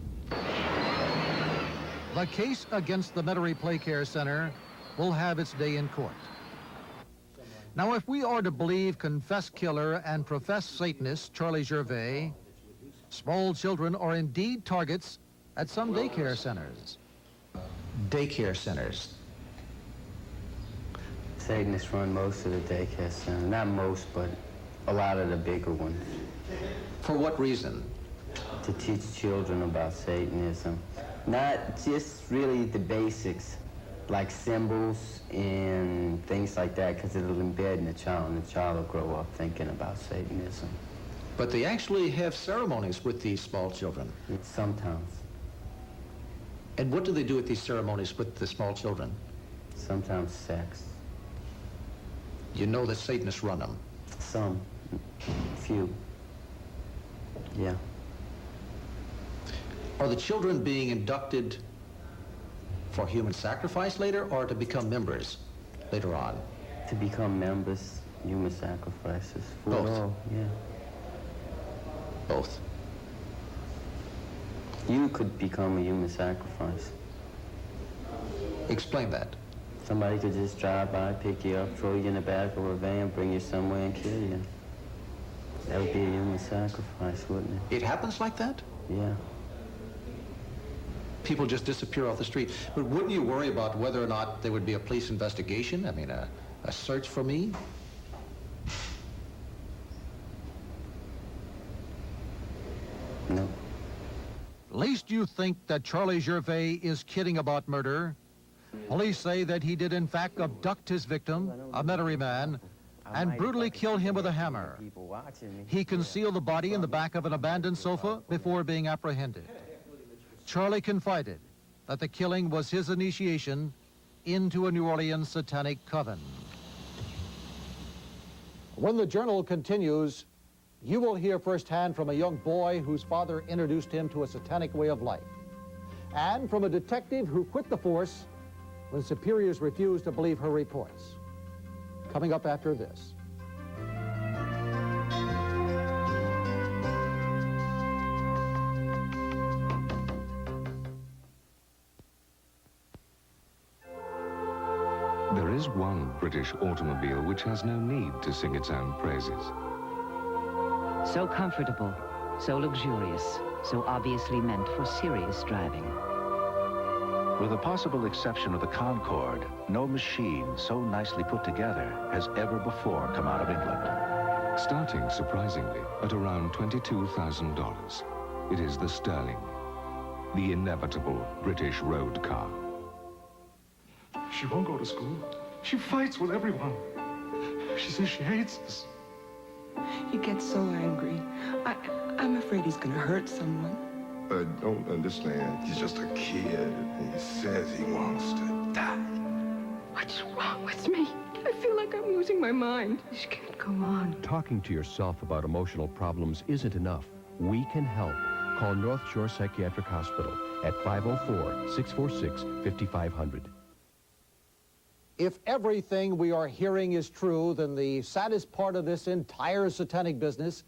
The case against the Metairie Playcare Center will have its day in court. Now, if we are to believe confessed killer and professed Satanist Charlie Gervais, small children are indeed targets at some daycare centers. Daycare centers. Satanists run most of the daycare centers. Not most, but a lot of the bigger ones. For what reason? To teach children about Satanism. Not just really the basics, like symbols and things like that, because it'll embed in the child, and the child will grow up thinking about Satanism. But they actually have ceremonies with these small children. Sometimes. And what do they do at these ceremonies with the small children? Sometimes sex. You know that Satanists run them? Some. Few. Yeah. Are the children being inducted for human sacrifice later, or to become members later on? To become members, human sacrifices. Both? All, yeah. Both. You could become a human sacrifice. Explain that. Somebody could just drive by, pick you up, throw you in the back of a van, bring you somewhere and kill you. That would be a human sacrifice, wouldn't it? It happens like that? Yeah. People just disappear off the street. But wouldn't you worry about whether or not there would be a police investigation? I mean, a search for me? No. Least you think that Charlie Gervais is kidding about murder. Police say that he did in fact abduct his victim, a Metairie man, and brutally kill him with a hammer. He concealed the body in the back of an abandoned sofa before being apprehended. Charlie confided that the killing was his initiation into a New Orleans satanic coven. When the journal continues, you will hear firsthand from a young boy whose father introduced him to a satanic way of life, and from a detective who quit the force when superiors refused to believe her reports. Coming up after this. There is one British automobile which has no need to sing its own praises. So comfortable, so luxurious, so obviously meant for serious driving. With the possible exception of the Concorde, no machine so nicely put together has ever before come out of England. Starting, surprisingly, at around $22,000. It is the Sterling, the inevitable British road car. She won't go to school. She fights with everyone. She says she hates us. He gets so angry. I'm afraid he's gonna hurt someone. I don't understand. He's just a kid, and he says he wants to die. What's wrong with me? I feel like I'm losing my mind. This can't go on. Talking to yourself about emotional problems isn't enough. We can help. Call North Shore Psychiatric Hospital at 504-646-5500. If everything we are hearing is true, then the saddest part of this entire satanic business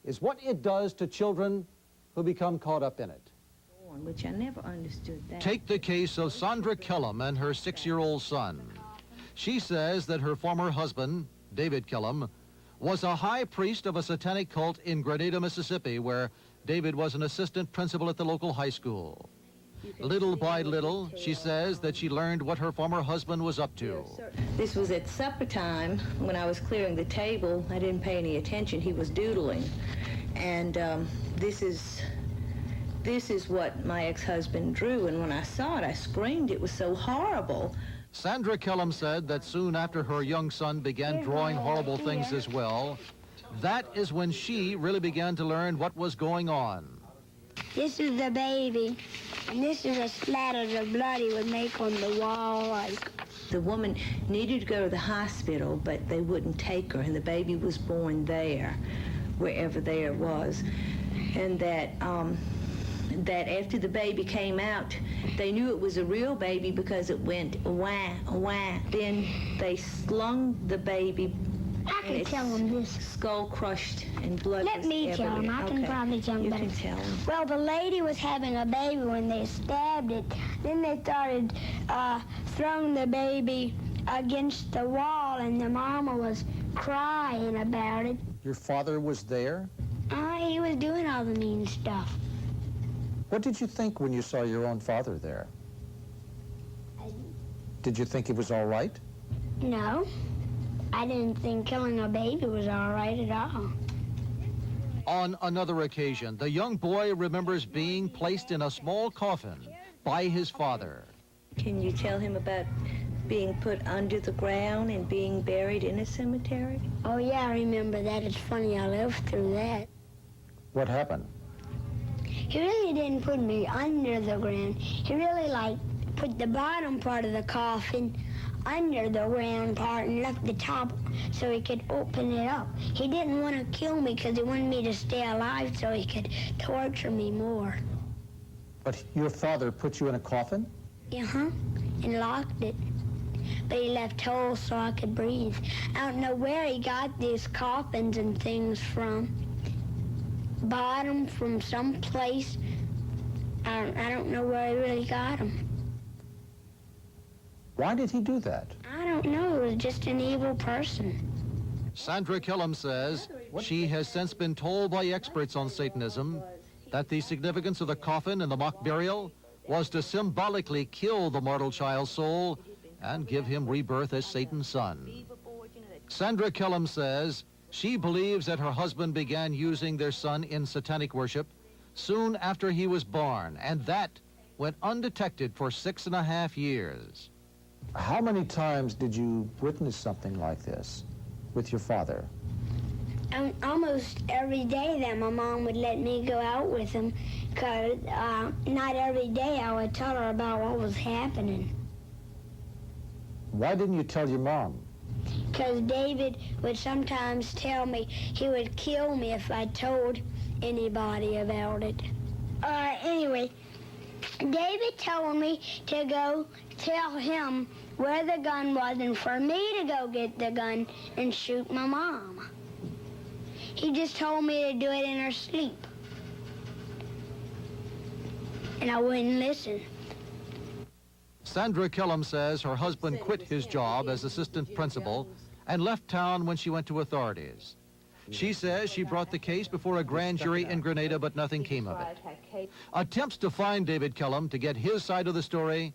is what it does to children who become caught up in it. Which I never understood that. Take the case of Sandra Kellum and her 6-year-old son. She says that her former husband, David Kellum, was a high priest of a satanic cult in Grenada, Mississippi, where David was an assistant principal at the local high school. Little by little, she says that she learned what her former husband was up to. This was at supper time when I was clearing the table. I didn't pay any attention. He was doodling. And this is what my ex-husband drew. And when I saw it, I screamed. It was so horrible. Sandra Kellum said that soon after her young son began drawing horrible things as well, that is when she really began to learn what was going on. This is the baby, and this is a splatter of blood he would make on the wall. The woman needed to go to the hospital, but they wouldn't take her, and the baby was born there, wherever there was. And that after the baby came out, they knew it was a real baby because it went wah, wah. Then they slung the baby. I can tell him this. Skull crushed and blood. Let me tell him. I can probably tell him. You can tell him. Well, the lady was having a baby when they stabbed it. Then they started throwing the baby against the wall, and the mama was crying about it. Your father was there? He was doing all the mean stuff. What did you think when you saw your own father there? Did you think he was all right? No. I didn't think killing a baby was all right at all. On another occasion, the young boy remembers being placed in a small coffin by his father. Can you tell him about being put under the ground and being buried in a cemetery? Oh, yeah, I remember that. It's funny, I lived through that. What happened? He really didn't put me under the ground. He really, put the bottom part of the coffin under the ground part and left the top so he could open it up. He didn't want to kill me because he wanted me to stay alive so he could torture me more. But your father put you in a coffin? Uh-huh, and locked it. But he left holes so I could breathe. I don't know where he got these coffins and things from. Bought them from some place. I don't know where he really got them. Why did he do that? I don't know. He was just an evil person. Sandra Kellum says she has since been told by experts on Satanism that the significance of the coffin and the mock burial was to symbolically kill the mortal child's soul and give him rebirth as Satan's son. Sandra Kellum says she believes that her husband began using their son in satanic worship soon after he was born, and that went undetected for 6.5 years. How many times did you witness something like this with your father? Almost every day that my mom would let me go out with him, because not every day I would tell her about what was happening. Why didn't you tell your mom? Because David would sometimes tell me he would kill me if I told anybody about it. Anyway, David told me to go tell him where the gun was and for me to go get the gun and shoot my mom. He just told me to do it in her sleep. And I wouldn't listen. Sandra Kellum says her husband quit his job as assistant principal and left town when she went to authorities. She says she brought the case before a grand jury in Grenada, but nothing came of it. Attempts to find David Kellum to get his side of the story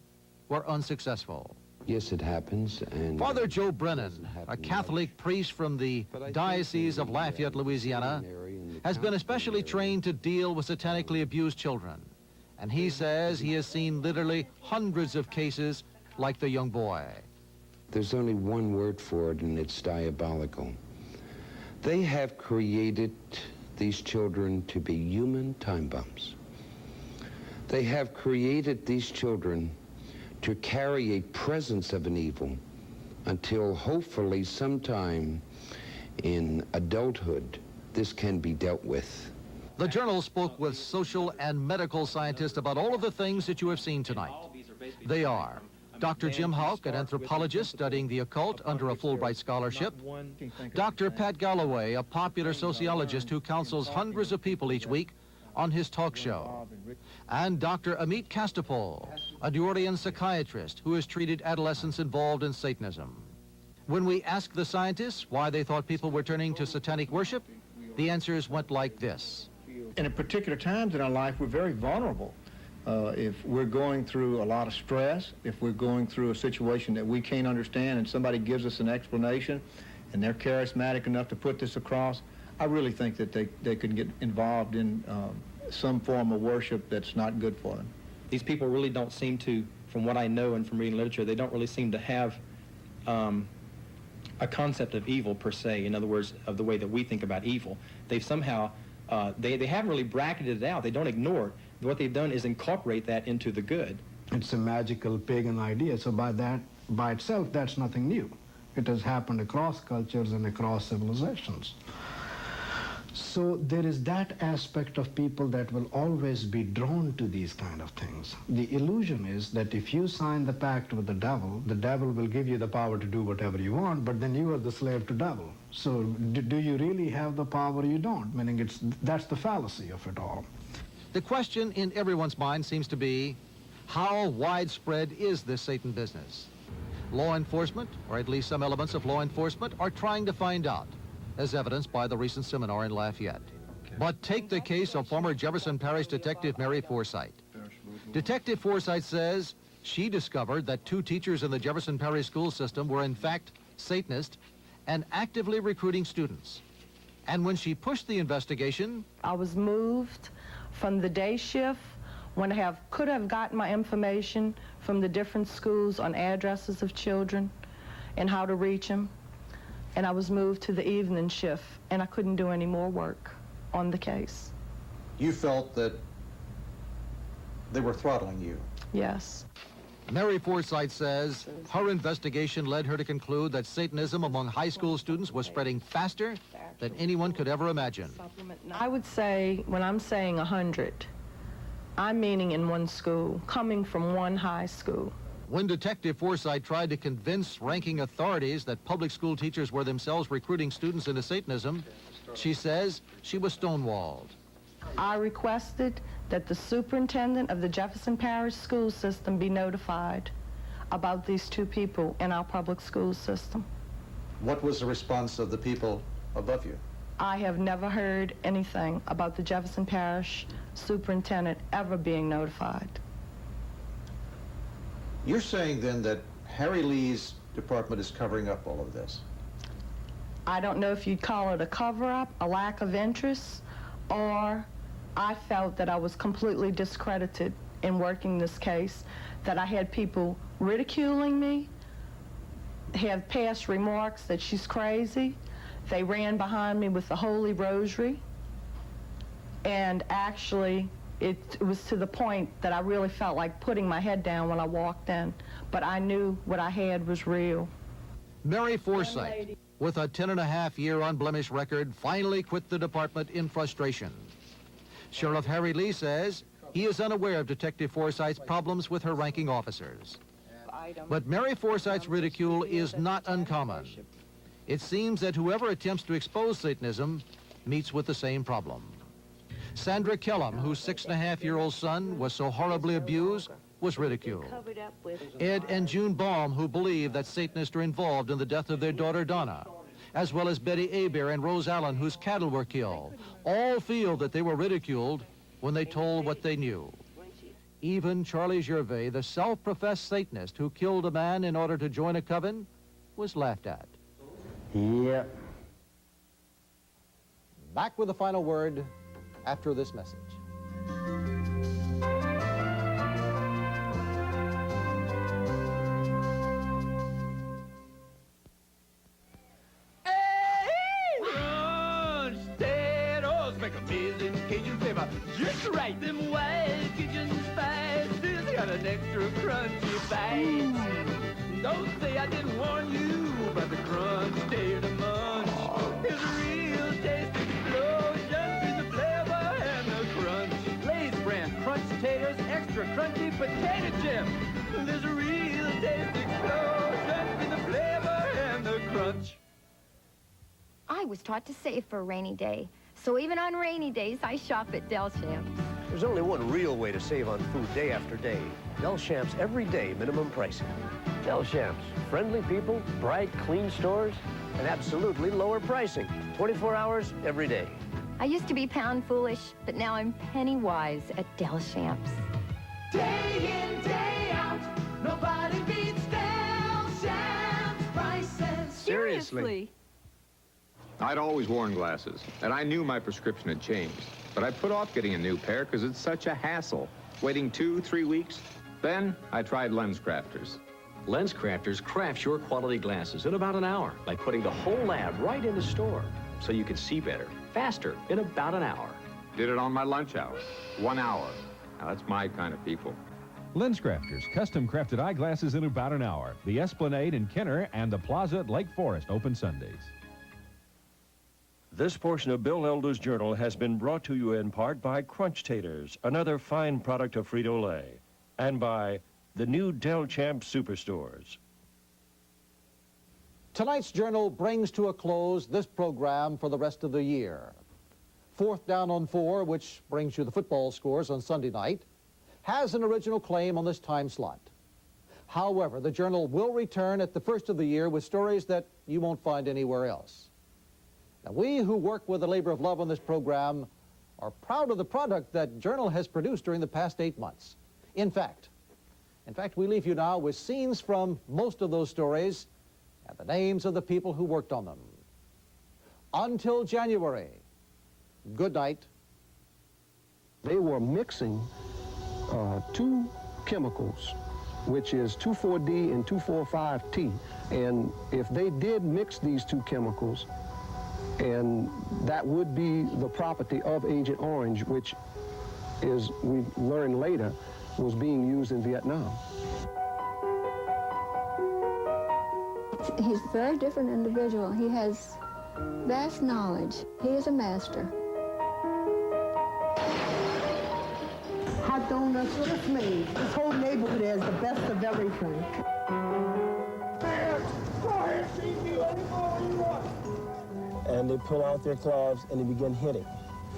were unsuccessful. Yes, it happens. And Father Joe Brennan, a Catholic priest from the Diocese of Lafayette, Louisiana, has been especially trained to deal with satanically abused children. And he says he has seen literally hundreds of cases like the young boy. There's only one word for it, and it's diabolical. They have created these children to be human time bombs. They have created these children to carry a presence of an evil until hopefully sometime in adulthood this can be dealt with. The Journal spoke with social and medical scientists about all of the things that you have seen tonight. They are Dr. Jim Houck, an anthropologist studying the occult under a Fulbright scholarship. Dr. Pat Galloway, a popular sociologist who counsels hundreds of people each week on his talk show. And Dr. Amit Kastapol, a New Orleans psychiatrist who has treated adolescents involved in Satanism. When we asked the scientists why they thought people were turning to satanic worship, the answers went like this. In particular times in our life, we're very vulnerable. If we're going through a lot of stress, if we're going through a situation that we can't understand and somebody gives us an explanation and they're charismatic enough to put this across, I really think that they could get involved in some form of worship that's not good for them. These people really don't seem to, from what I know and from reading literature, they don't really seem to have a concept of evil per se, in other words, of the way that we think about evil. They've somehow, they haven't really bracketed it out. They don't ignore it. What they've done is incorporate that into the good. It's a magical pagan idea, so by itself, that's nothing new. It has happened across cultures and across civilizations. So there is that aspect of people that will always be drawn to these kind of things. The illusion is that if you sign the pact with the devil will give you the power to do whatever you want, but then you are the slave to devil. So do you really have the power or you don't? Meaning that's the fallacy of it all. The question in everyone's mind seems to be, how widespread is this Satan business? Law enforcement, or at least some elements of law enforcement, are trying to find out, as evidenced by the recent seminar in Lafayette. But take the case of former Jefferson Parish Detective Mary Forsythe. Detective Forsythe says she discovered that 2 teachers in the Jefferson Parish school system were in fact Satanists and actively recruiting students. And when she pushed the investigation, I was moved from the day shift when I could have gotten my information from the different schools on addresses of children and how to reach them. And I was moved to the evening shift, and I couldn't do any more work on the case. you felt that they were throttling you. Yes. Mary Forsythe says her investigation led her to conclude that Satanism among high school students was spreading faster than anyone could ever imagine. I would say, when I'm saying 100, I'm meaning in one school, coming from one high school. When Detective Forsythe tried to convince ranking authorities that public school teachers were themselves recruiting students into Satanism, she says she was stonewalled. I requested that the superintendent of the Jefferson Parish school system be notified about these two people in our public school system. What was the response of the people above you? I have never heard anything about the Jefferson Parish superintendent ever being notified. You're saying then that Harry Lee's department is covering up all of this? I don't know if you'd call it a cover-up, a lack of interest, or I felt that I was completely discredited in working this case, that I had people ridiculing me, have past remarks that she's crazy. They ran behind me with the Holy Rosary, and actually it was to the point that I really felt like putting my head down when I walked in, but I knew what I had was real. Mary Forsythe, with a 10-and-a-half-year unblemished record, finally quit the department in frustration. Sheriff Harry Lee says he is unaware of Detective Forsythe's problems with her ranking officers. But Mary Forsythe's ridicule is not uncommon. It seems that whoever attempts to expose Satanism meets with the same problem. Sandra Kellum, whose 6-and-a-half-year-old son was so horribly abused, was ridiculed. Ed and June Baum, who believe that Satanists are involved in the death of their daughter Donna, as well as Betty Aber and Rose Allen, whose cattle were killed, all feel that they were ridiculed when they told what they knew. Even Charlie Gervais, the self-professed Satanist who killed a man in order to join a coven, was laughed at. Yep. Back with the final word after this message. Amazing Cajun flavor, just right. Them wild Cajun spices got an extra crunchy bite. Don't say I didn't warn you about the crunch day to munch. There's a real taste explosion in the flavor and the crunch. Lay's brand crunch taters, extra crunchy potato chips. There's a real taste I was taught to save for a rainy day. So even on rainy days, I shop at Delchamps. There's only one real way to save on food day after day. Delchamps everyday minimum pricing. Delchamps, friendly people, bright, clean stores, and absolutely lower pricing. 24 hours, every day. I used to be pound foolish, but now I'm penny wise at Delchamps. Day in, day out, nobody beats Delchamps prices. Seriously? I'd always worn glasses, and I knew my prescription had changed. But I put off getting a new pair because it's such a hassle. Waiting 2-3 weeks. Then I tried Lens Crafters. Lens Crafters crafts your quality glasses in about an hour by putting the whole lab right in the store so you can see better, faster, in about an hour. Did it on my lunch hour. 1 hour. Now that's my kind of people. Lens Crafters, custom crafted eyeglasses in about an hour. The Esplanade in Kenner and the Plaza at Lake Forest open Sundays. This portion of Bill Elder's Journal has been brought to you in part by Crunch Taters, another fine product of Frito-Lay, and by the new Delchamps Superstores. Tonight's Journal brings to a close this program for the rest of the year. 4th Down on 4, which brings you the football scores on Sunday night, has an original claim on this time slot. However, the Journal will return at the first of the year with stories that you won't find anywhere else. Now, we who work with the labor of love on this program are proud of the product that Journal has produced during the past 8 months. In fact, we leave you now with scenes from most of those stories and the names of the people who worked on them. Until January, good night. They were mixing two chemicals, which is 2,4-D and 2,4,5-T. And if they did mix these two chemicals, and that would be the property of Agent Orange, which is, we learned later, was being used in Vietnam. He's a very different individual. He has vast knowledge. He is a master. Hot donuts with a flame. This whole neighborhood has the best of everything. And they pull out their clubs and they begin hitting.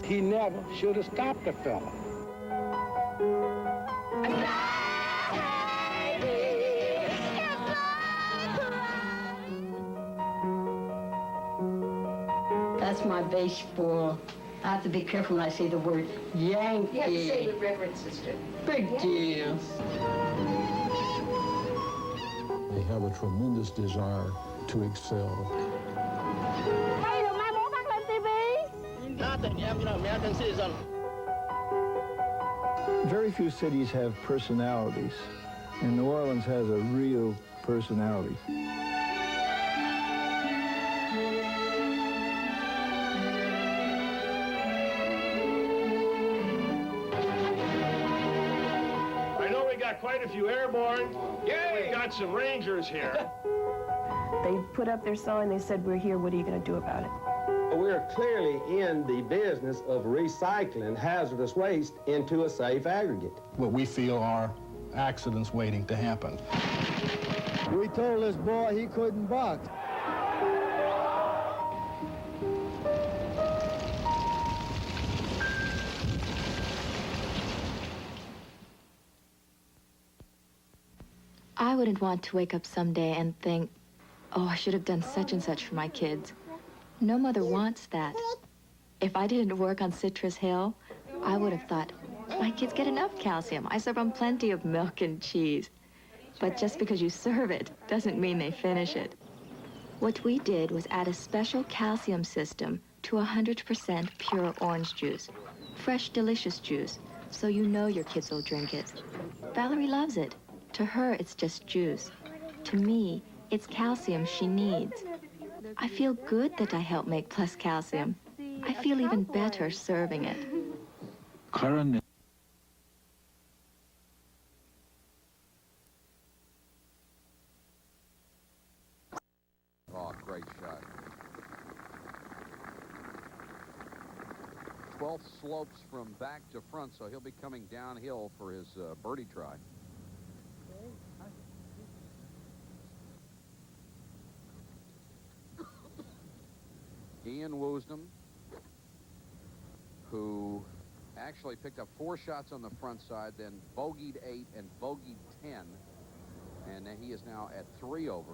He never should have stopped the fella. That's my baseball. I have to be careful when I say the word Yankee. You have to say it with reverence, sister. Big deal. They have a tremendous desire to excel. Very few cities have personalities, and New Orleans has a real personality. I know we got quite a few airborne. Yay! We've got some Rangers here. They put up their sign, they said, "We're here, what are you going to do about it?" We're clearly in the business of recycling hazardous waste into a safe aggregate. What we feel are accidents waiting to happen. We told this boy he couldn't box. I wouldn't want to wake up someday and think, oh, I should have done such and such for my kids. No mother wants that. If I didn't work on Citrus Hill, I would have thought, my kids get enough calcium. I serve them plenty of milk and cheese. But just because you serve it doesn't mean they finish it. What we did was add a special calcium system to 100% pure orange juice. Fresh, delicious juice, so you know your kids will drink it. Valerie loves it. To her, it's just juice. To me, it's calcium she needs. I feel good that I help make Plus Calcium. I feel even better serving it. Current Oh, great shot. 12th slopes from back to front, so he'll be coming downhill for his birdie try. Ian Woosnam, who actually picked up 4 shots on the front side, then bogeyed 8 and bogeyed 10, and he is now at 3 over.